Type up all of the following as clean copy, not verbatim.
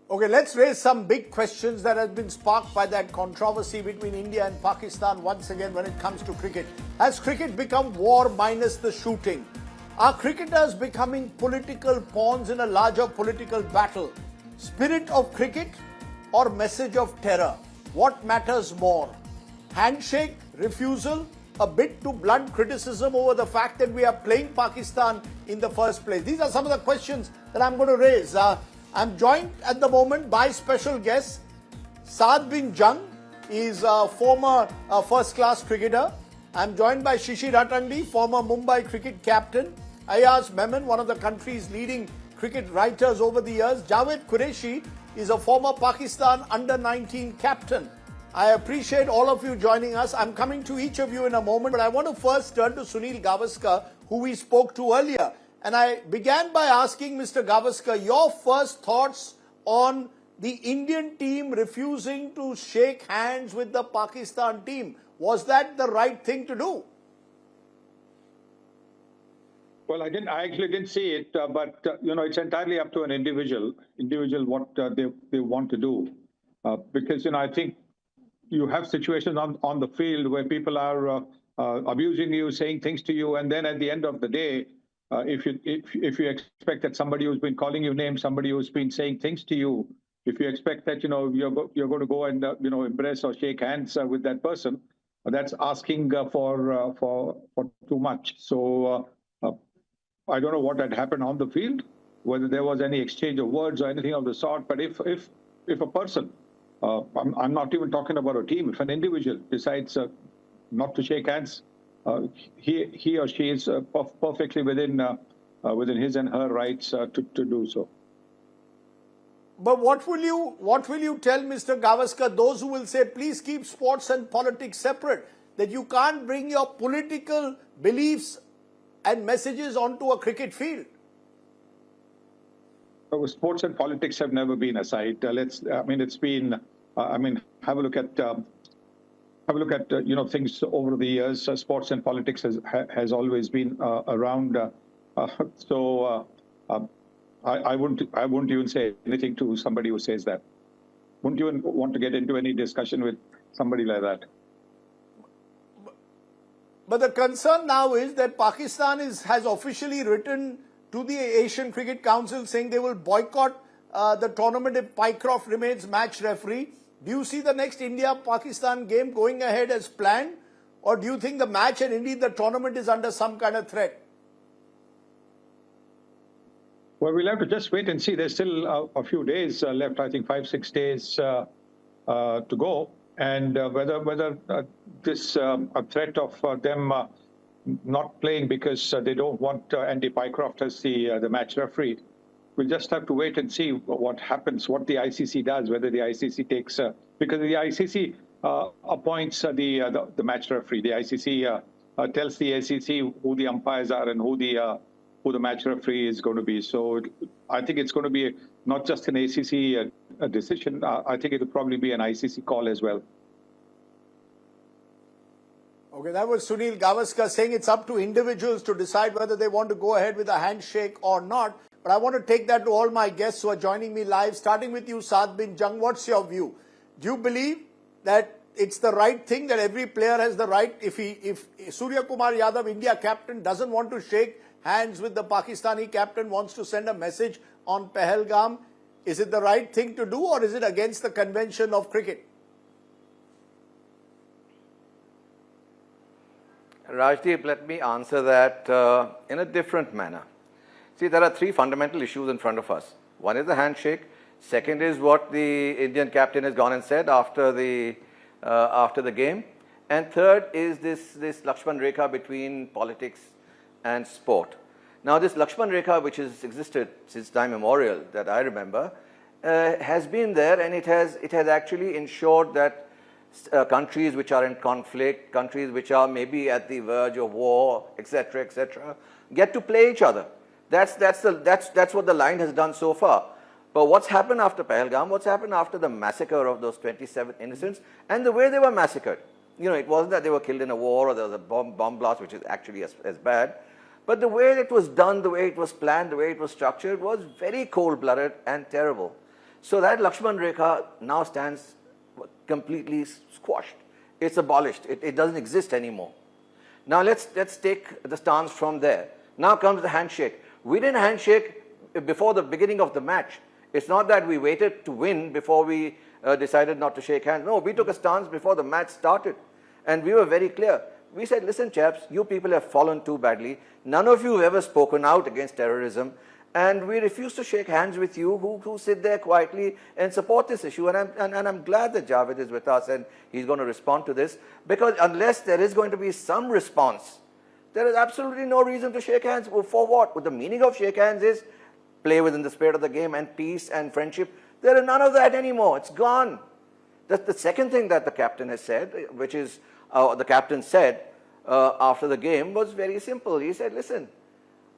Okay, let's raise some big questions that have been sparked by that controversy between India and Pakistan once again when it comes to cricket. Has cricket become war minus the shooting? Are cricketers becoming political pawns in a larger political battle? Spirit of cricket or message of terror? What matters more? Handshake, refusal, a bit too blunt criticism over the fact that we are playing Pakistan in the first place. These are some of the questions that I'm going to raise. I'm joined at the moment by special guest Saad bin Jung. He's a former first-class cricketer. I'm joined by Shishir Attandi, former Mumbai cricket captain. Ayaz Memon, one of the country's leading cricket writers over the years. Javed Qureshi is a former Pakistan under-19 captain. I appreciate all of you joining us. I'm coming to each of you in a moment, but I want to first turn to Sunil Gavaskar, who we spoke to earlier. And I began by asking Mr. Gavaskar, your first thoughts on the Indian team refusing to shake hands with the Pakistan team. Was that the right thing to do? Well, I actually didn't see it, but it's entirely up to an individual what they want to do, because I think you have situations on the field where people are abusing you, saying things to you, and then at the end of the day, if you expect that somebody who's been calling you names, somebody who's been saying things to you, if you expect that you're going to go and embrace or shake hands with that person, that's asking for too much. So I don't know what had happened on the field, whether there was any exchange of words or anything of the sort. But if a person, I'm not even talking about a team, if an individual decides not to shake hands, he or she is perfectly within his and her rights to do so. But what will you tell Mr. Gavaskar, those who will say, please keep sports and politics separate, that you can't bring your political beliefs and messages onto a cricket field? Sports and politics have never been aside. It's been. Have a look at things over the years. Sports and politics has always been around. I wouldn't even say anything to somebody who says that. Wouldn't even want to get into any discussion with somebody like that. But the concern now is that Pakistan has officially written to the Asian Cricket Council saying they will boycott the tournament if Pycroft remains match referee. Do you see the next India-Pakistan game going ahead as planned? Or do you think the match and indeed the tournament is under some kind of threat? Well, we'll have to just wait and see. There's still a few days left, I think 5-6 days to go. And whether this a threat of them not playing because they don't want Andy Pycroft as the match referee, we'll just have to wait and see what happens, what the ICC does, whether the ICC takes because the ICC appoints the match referee. The ICC tells the ACC who the umpires are and who the match referee is going to be. So I think it's going to be not just an ACC decision. I think it will probably be an ICC call as well. Okay, that was Sunil Gavaskar saying it's up to individuals to decide whether they want to go ahead with a handshake or not. But I want to take that to all my guests who are joining me live, starting with you, Saad bin Jung. What's your view? Do you believe that it's the right thing that every player has the right, if Surya Kumar Yadav, India captain, doesn't want to shake hands with the Pakistani captain, wants to send a message on Pahalgam, is it the right thing to do or is it against the convention of cricket? Rajdeep, let me answer that in a different manner. See, there are three fundamental issues in front of us. One is the handshake. Second is what the Indian captain has gone and said after the game. And third is this Lakshman Rekha between politics and sport. Now, this Lakshman Rekha, which has existed since time immemorial, that I remember, has been there, and it has actually ensured that countries which are in conflict, countries which are maybe at the verge of war, etc., get to play each other. That's what the line has done so far. But what's happened after Pahalgam? What's happened after the massacre of those 27 innocents and the way they were massacred? It wasn't that they were killed in a war or there was a bomb blast, which is actually as bad. But the way it was done, the way it was planned, the way it was structured was very cold-blooded and terrible. So that Lakshman Rekha now stands completely squashed. It's abolished. It doesn't exist anymore. Now let's take the stance from there. Now comes the handshake. We didn't handshake before the beginning of the match. It's not that we waited to win before we decided not to shake hands. No, we took a stance before the match started. And we were very clear. We said, listen chaps, you people have fallen too badly. None of you have ever spoken out against terrorism. And we refuse to shake hands with you who sit there quietly and support this issue. And I'm glad that Javed is with us and he's going to respond to this. Because unless there is going to be some response, there is absolutely no reason to shake hands. For what? What the meaning of shake hands is play within the spirit of the game and peace and friendship. There is none of that anymore. It's gone. That's the second thing that the captain has said, which is the captain said after the game was very simple. He said, listen,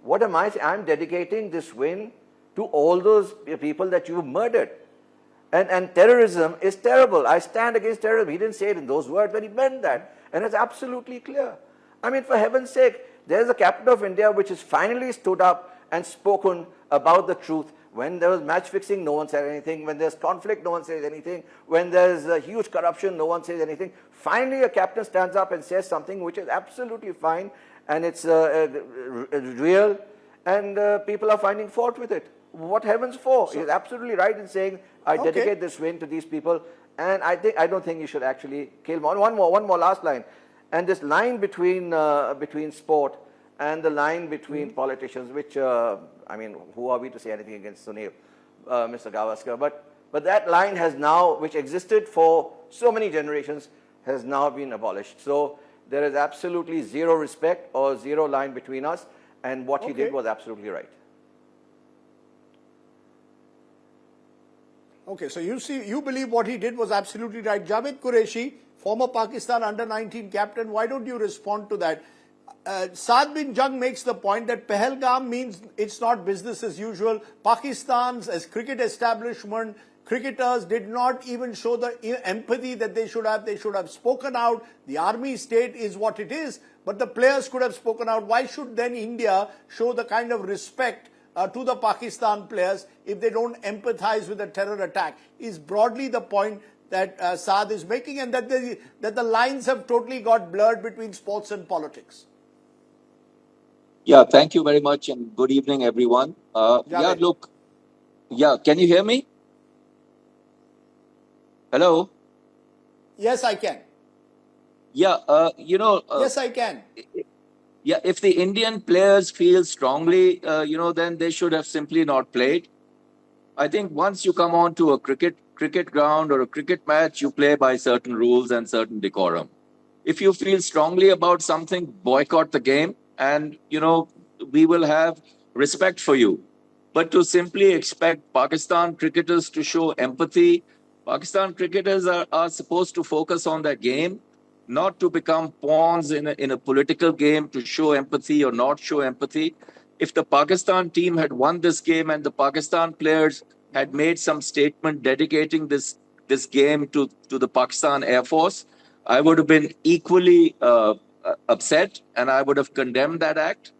what am I saying? I'm dedicating this win to all those people that you've murdered. And terrorism is terrible. I stand against terrorism. He didn't say it in those words, but he meant that. And it's absolutely clear. I mean, for heaven's sake, there's a captain of India which has finally stood up and spoken about the truth. When there was match fixing, no one said anything. When there's conflict, no one says anything. When there's huge corruption, no one says anything. Finally, a captain stands up and says something which is absolutely fine, and it's real, and people are finding fault with it. What heavens for? He's absolutely right in saying, I dedicate this win to these people, and I don't think you should actually kill one more last line. And this line between sport and the line between politicians, which, I mean, who are we to say anything against Sunil, Mr. Gavaskar, but that line has now, which existed for so many generations, has now been abolished. So there is absolutely zero respect or zero line between us, and what he did was absolutely right. Okay, so you believe what he did was absolutely right. Javed Qureshi, former Pakistan under-19 captain, why don't you respond to that? Saad bin Jung makes the point that Pahalgam means it's not business as usual. Pakistan's as cricket establishment, cricketers did not even show the empathy that they should have. They should have spoken out. The army state is what it is, but the players could have spoken out. Why should then India show the kind of respect to the Pakistan players if they don't empathize with a terror attack? Is broadly the point that Saad is making, and that the lines have totally got blurred between sports and politics. Yeah, thank you very much, and good evening, everyone. Yeah, look, yeah, can you hear me? Hello? Yes, I can. Yeah, yes, I can. Yeah, if the Indian players feel strongly, then they should have simply not played. I think once you come on to a cricket ground or a cricket match, you play by certain rules and certain decorum. If you feel strongly about something, boycott the game, and, we will have respect for you. But to simply expect Pakistan cricketers to show empathy, Pakistan cricketers are supposed to focus on their game, not to become pawns in a political game to show empathy or not show empathy. If the Pakistan team had won this game and the Pakistan players had made some statement dedicating this game to the Pakistan Air Force, I would have been equally upset, and I would have condemned that act.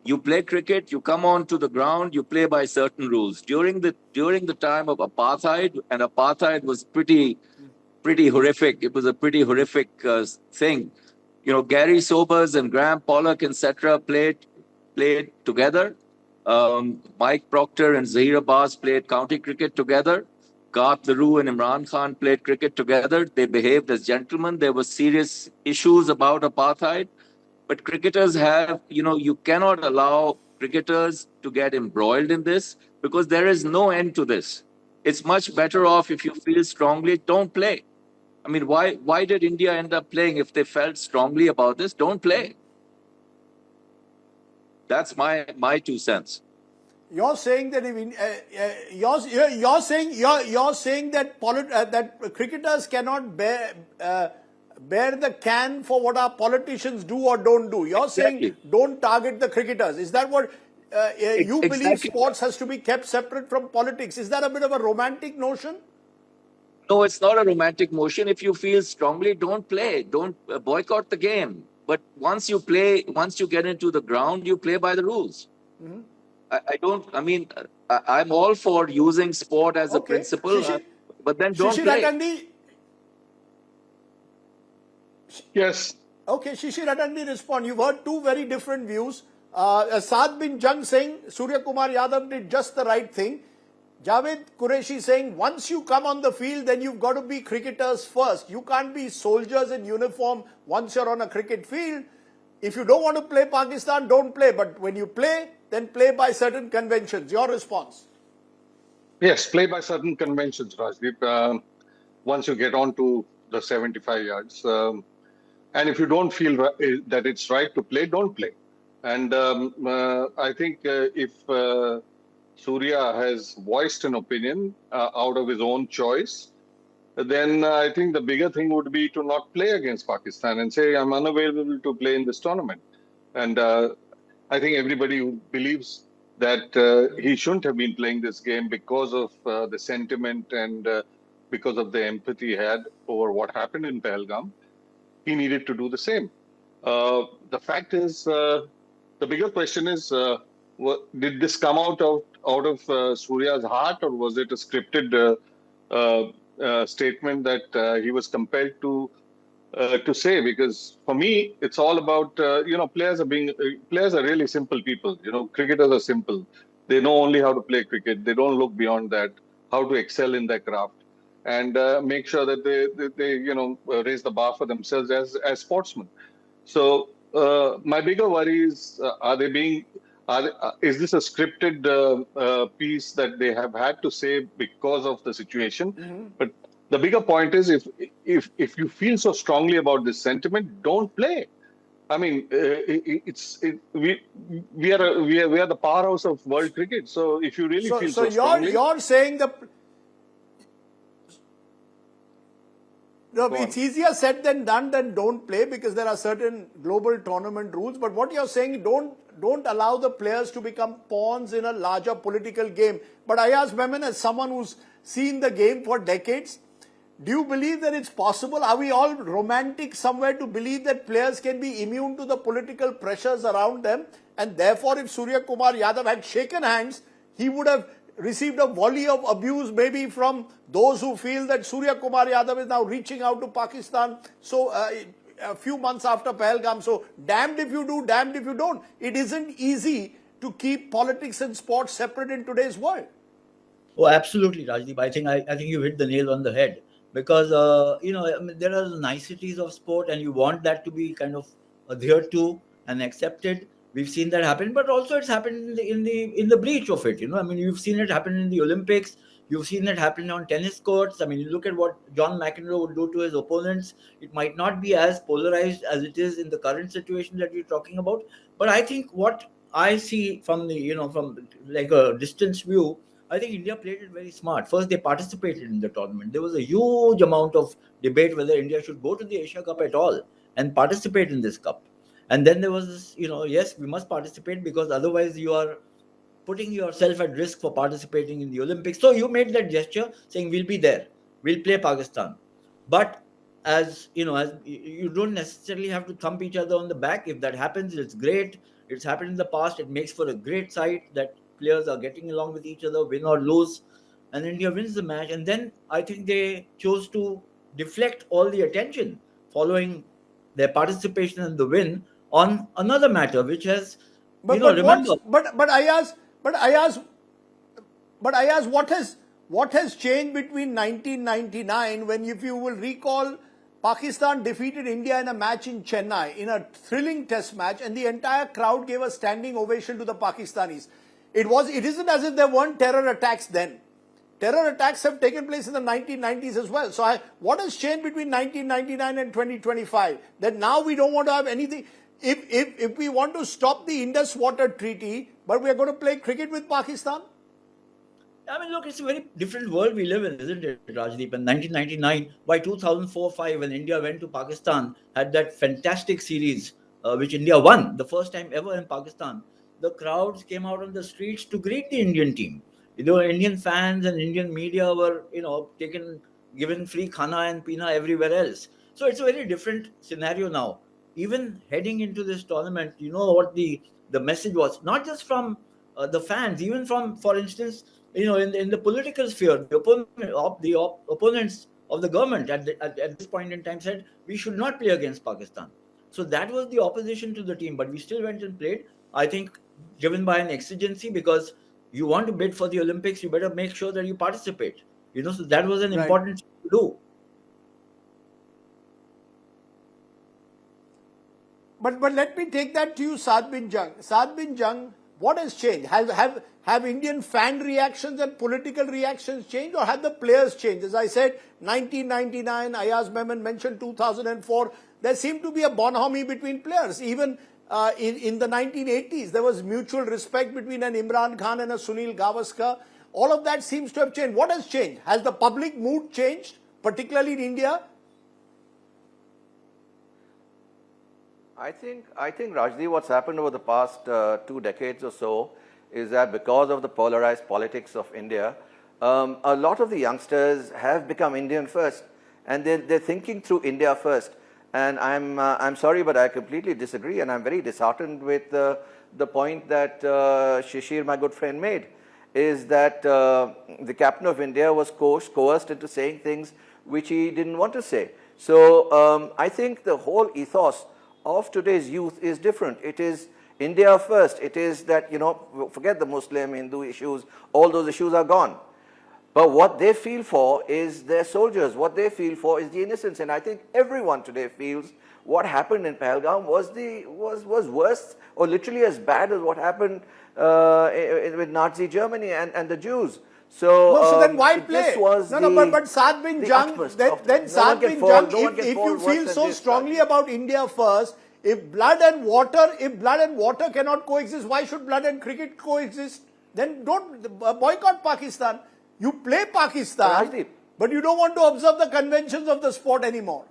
You play cricket, you come on to the ground, you play by certain rules. During the time of apartheid, and apartheid was pretty horrific. It was a pretty horrific thing. Gary Sobers and Graham Pollock, etc., played together. Mike Proctor and Zahir Abbas played county cricket together. Garth LaRue and Imran Khan played cricket together. They behaved as gentlemen. There were serious issues about apartheid. But cricketers have, you cannot allow cricketers to get embroiled in this, because there is no end to this. It's much better off, if you feel strongly, don't play. I mean, why did India end up playing if they felt strongly about this? Don't play. That's my 2 cents. You're saying that you're saying that that cricketers cannot bear the can for what our politicians do or don't do. You're saying don't target the cricketers. Is that what you believe? Sports has to be kept separate from politics. Is that a bit of a romantic notion? No, it's not a romantic notion. If you feel strongly, don't play. Don't boycott the game. But once you get into the ground, you play by the rules. Mm-hmm. I'm all for using sport as a Okay. principle, but then don't Shishir play. Atandi. Yes. Okay, Shishir Atandi, respond. You've heard two very different views. Saad bin Jung saying Surya Kumar Yadav did just the right thing. Javed Qureshi saying once you come on the field, then you've got to be cricketers first. You can't be soldiers in uniform once you're on a cricket field. If you don't want to play Pakistan, don't play. But when you play, then play by certain conventions. Your response? Yes, play by certain conventions, Rajdeep. Once you get on to the 75 yards. And if you don't feel that it's right to play, don't play. And I think if Surya has voiced an opinion out of his own choice, then I think the bigger thing would be to not play against Pakistan and say, I'm unavailable to play in this tournament. And I think everybody who believes that he shouldn't have been playing this game because of the sentiment and because of the empathy he had over what happened in Pahalgam, he needed to do the same. The fact is, the bigger question is, did this come out of Surya's heart, or was it a scripted statement that he was compelled to say? Because for me, it's all about players are really simple people. Cricketers are simple. They know only how to play cricket. They don't look beyond that. How to excel in their craft and make sure that they raise the bar for themselves as sportsmen. So my bigger worry is, is this a scripted piece that they have had to say because of the situation? Mm-hmm. But the bigger point is, if you feel so strongly about this sentiment, don't play. I mean, we are the powerhouse of world cricket. So if you really feel so strongly, you're saying no, it's easier said than done than don't play, because there are certain global tournament rules. But what you're saying, don't allow the players to become pawns in a larger political game. But Ayaz Memon, as someone who's seen the game for decades, do you believe that it's possible? Are we all romantic somewhere to believe that players can be immune to the political pressures around them? And therefore, if Surya Kumar Yadav had shaken hands, he would have received a volley of abuse, maybe from those who feel that Surya Kumar Yadav is now reaching out to Pakistan. So a few months after Pahalgam, so damned if you do, damned if you don't. It isn't easy to keep politics and sports separate in today's world. Oh, absolutely, Rajdeep. I think you hit the nail on the head, because there are the niceties of sport, and you want that to be kind of adhered to and accepted. We've seen that happen, but also it's happened in the breach of it. You've seen it happen in the Olympics. You've seen it happen on tennis courts. You look at what John McEnroe would do to his opponents. It might not be as polarized as it is in the current situation that we're talking about. But I think what I see from from like a distance view, I think India played it very smart. First, they participated in the tournament. There was a huge amount of debate whether India should go to the Asia Cup at all and participate in this cup. And then there was this, yes, we must participate, because otherwise you are putting yourself at risk for participating in the Olympics. So you made that gesture saying, we'll be there, we'll play Pakistan. But as you don't necessarily have to thump each other on the back. If that happens, it's great. It's happened in the past. It makes for a great sight that players are getting along with each other, win or lose, and India wins the match. And then I think they chose to deflect all the attention following their participation in the win on another matter, which has, remember. But Ayaz, what has changed between 1999, when, if you will recall, Pakistan defeated India in a match in Chennai, in a thrilling test match, and the entire crowd gave a standing ovation to the Pakistanis. It isn't as if there weren't terror attacks then. Terror attacks have taken place in the 1990s as well. So what has changed between 1999 and 2025? That now we don't want to have anything. If we want to stop the Indus Water Treaty, but we are going to play cricket with Pakistan? Look, it's a very different world we live in, isn't it, Rajdeep? In 1999, by 2004-05, when India went to Pakistan, had that fantastic series, which India won, the first time ever in Pakistan, the crowds came out on the streets to greet the Indian team. Indian fans and Indian media were, given free khana and pina everywhere else. So it's a very different scenario now. Even heading into this tournament, what the message was, not just from the fans, even from, for instance, in the political sphere, the opponents of the government at this point in time said we should not play against Pakistan. So that was the opposition to the team, but we still went and played. I think driven by an exigency, because you want to bid for the Olympics, you better make sure that you participate. So that was an Right. important thing to do. But let me take that to you, Saad bin Jung. Saad bin Jung, what has changed? Have Indian fan reactions and political reactions changed, or have the players changed? As I said, 1999, Ayaz Memon mentioned 2004. There seemed to be a bonhomie between players. Even in the 1980s, there was mutual respect between an Imran Khan and a Sunil Gavaskar. All of that seems to have changed. What has changed? Has the public mood changed, particularly in India? I think Rajdeep, what's happened over the past 2 decades or so is that because of the polarized politics of India, a lot of the youngsters have become Indian first, and they're thinking through India first. And I'm sorry, but I completely disagree, and I'm very disheartened with the point that Shishir, my good friend, made, is that the captain of India was coerced into saying things which he didn't want to say. So I think the whole ethos of today's youth is different. It is India first. It is that, forget the Muslim, Hindu issues, all those issues are gone. But what they feel for is their soldiers. What they feel for is the innocents. And I think everyone today feels what happened in Pahalgam was worse or literally as bad as what happened with Nazi Germany and the Jews. So then why play? But Saad bin Jung, then Saad bin Jung, if you feel so strongly about India first, if blood and water cannot coexist, why should blood and cricket coexist? Then don't boycott Pakistan. You play Pakistan, Rajdeep, but you don't want to observe the conventions of the sport anymore.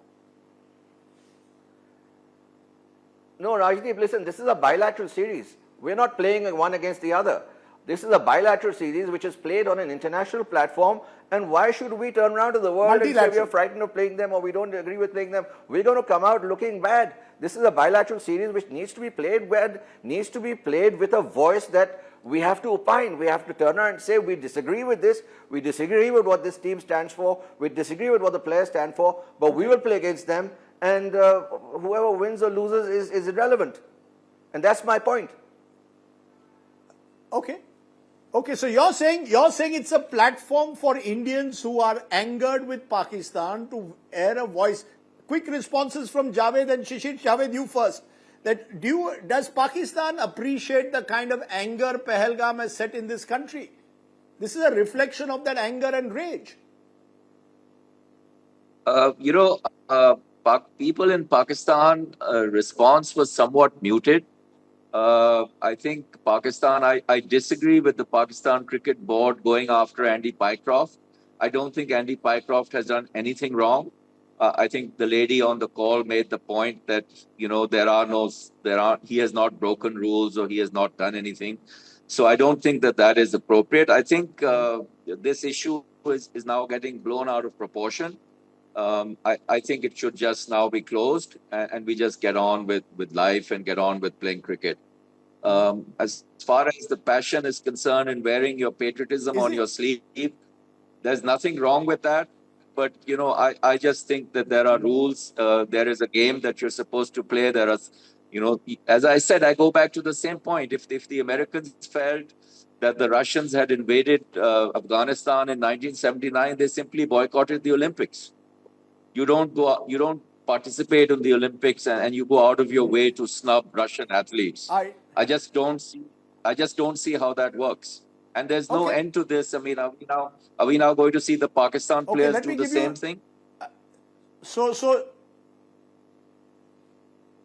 No, Rajdeep, listen, this is a bilateral series. We're not playing one against the other. This is a bilateral series which is played on an international platform, and why should we turn around to the world and say we are frightened of playing them or we don't agree with playing them? We're going to come out looking bad. This is a bilateral series which needs to be played with a voice that we have to opine. We have to turn around and say we disagree with this, we disagree with what this team stands for, we disagree with what the players stand for, but we will play against them, and whoever wins or loses is irrelevant. And that's my point. Okay, so you're saying it's a platform for Indians who are angered with Pakistan to air a voice. Quick responses from Javed and Shishir. Javed, you first. Does Pakistan appreciate the kind of anger Pahalgam has set in this country? This is a reflection of that anger and rage. People in Pakistan response was somewhat muted. I think Pakistan, I disagree with the Pakistan Cricket Board going after Andy Pycroft. I don't think Andy Pycroft has done anything wrong. I think the lady on the call made the point that, he has not broken rules or he has not done anything. So I don't think that is appropriate. I think this issue is now getting blown out of proportion. I think it should just now be closed and we just get on with life and get on with playing cricket. As far as the passion is concerned and wearing your patriotism on your sleeve, there's nothing wrong with that. But, I just think that there are rules. There is a game that you're supposed to play. There are, as I said, I go back to the same point. If the Americans felt that the Russians had invaded Afghanistan in 1979, they simply boycotted the Olympics. You don't participate in the Olympics and you go out of your way to snub Russian athletes. I just don't see how that works. And there's no end to this. I mean, are we now going to see the Pakistan players do the same thing?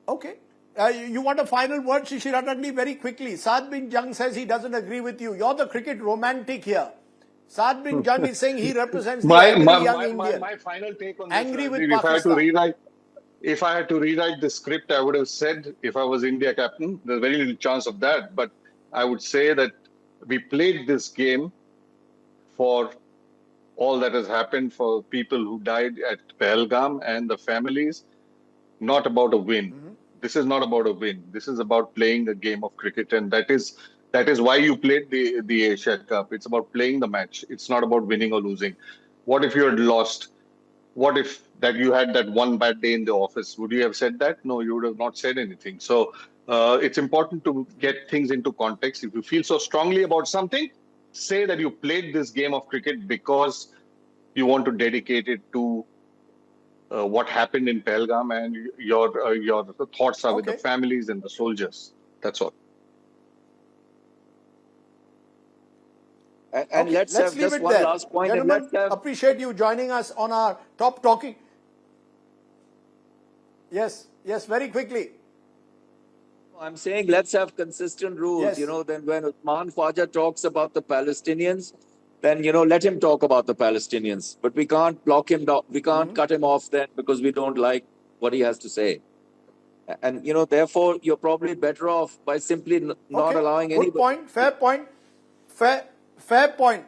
You want a final word, Shishir Atagli, very quickly. Saad bin Jung says he doesn't agree with you. You're the cricket romantic here. Saad bin Jung is saying he represents the young Indian. My final take on angry this, with Pakistan. If I had to rewrite the script, I would have said, if I was India captain, there's very little chance of that, but I would say that we played this game for all that has happened, for people who died at Pahalgam and the families, not about a win. This is not about a win. This is about playing a game of cricket, and that is That is why you played the Asia Cup. It's about playing the match. It's not about winning or losing. What if you had lost? What if that you had that one bad day in the office? Would you have said that? No, you would have not said anything. So it's important to get things into context. If you feel so strongly about something, say that you played this game of cricket because you want to dedicate it to what happened in Pahalgam, and your thoughts are with the families and the soldiers. That's all. And let's have leave just it one there. last point. Gentlemen, And let's have... appreciate you joining us on our top talking. Yes, very quickly. I'm saying let's have consistent rules. Yes. Then when Usman Khwaja talks about the Palestinians, then, let him talk about the Palestinians. But we can't block him down. We can't cut him off then because we don't like what he has to say. And, therefore, you're probably better off by simply not allowing anybody. Good point. Fair point. Fair point.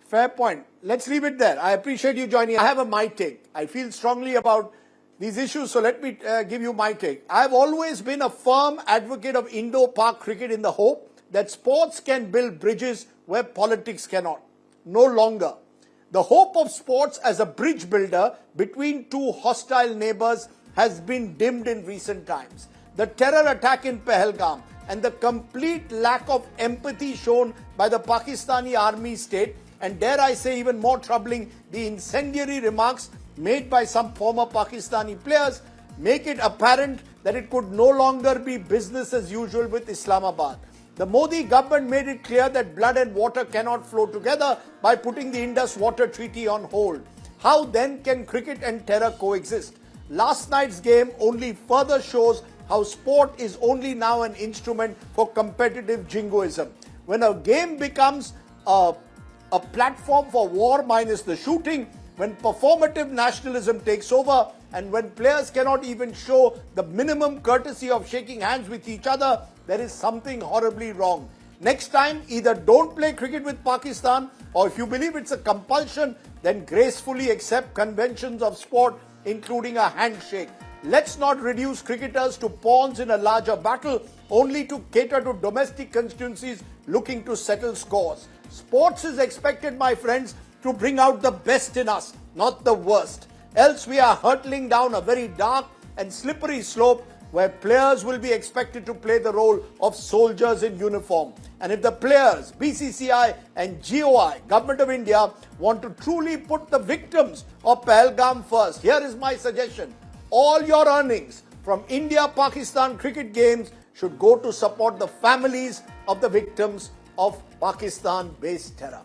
Fair point. Let's leave it there. I appreciate you joining. I have my take. I feel strongly about these issues, so let me give you my take. I have always been a firm advocate of Indo-Pak cricket in the hope that sports can build bridges where politics cannot. No longer. The hope of sports as a bridge builder between two hostile neighbors has been dimmed in recent times. The terror attack in Pahalgam and the complete lack of empathy shown by the Pakistani army state, and dare I say even more troubling, the incendiary remarks made by some former Pakistani players, make it apparent that it could no longer be business as usual with Islamabad. The Modi government made it clear that blood and water cannot flow together by putting the Indus Water Treaty on hold. How then can cricket and terror coexist? Last night's game only further shows how sport is only now an instrument for competitive jingoism. When a game becomes a platform for war minus the shooting, when performative nationalism takes over, and when players cannot even show the minimum courtesy of shaking hands with each other, there is something horribly wrong. Next time, either don't play cricket with Pakistan, or if you believe it's a compulsion, then gracefully accept conventions of sport, including a handshake. Let's not reduce cricketers to pawns in a larger battle, only to cater to domestic constituencies looking to settle scores. Sports is expected, my friends, to bring out the best in us, not the worst. Else we are hurtling down a very dark and slippery slope where players will be expected to play the role of soldiers in uniform. And if the players, BCCI and GOI, Government of India, want to truly put the victims of Pahalgam first, here is my suggestion. All your earnings from India-Pakistan cricket games should go to support the families of the victims of Pakistan-based terror.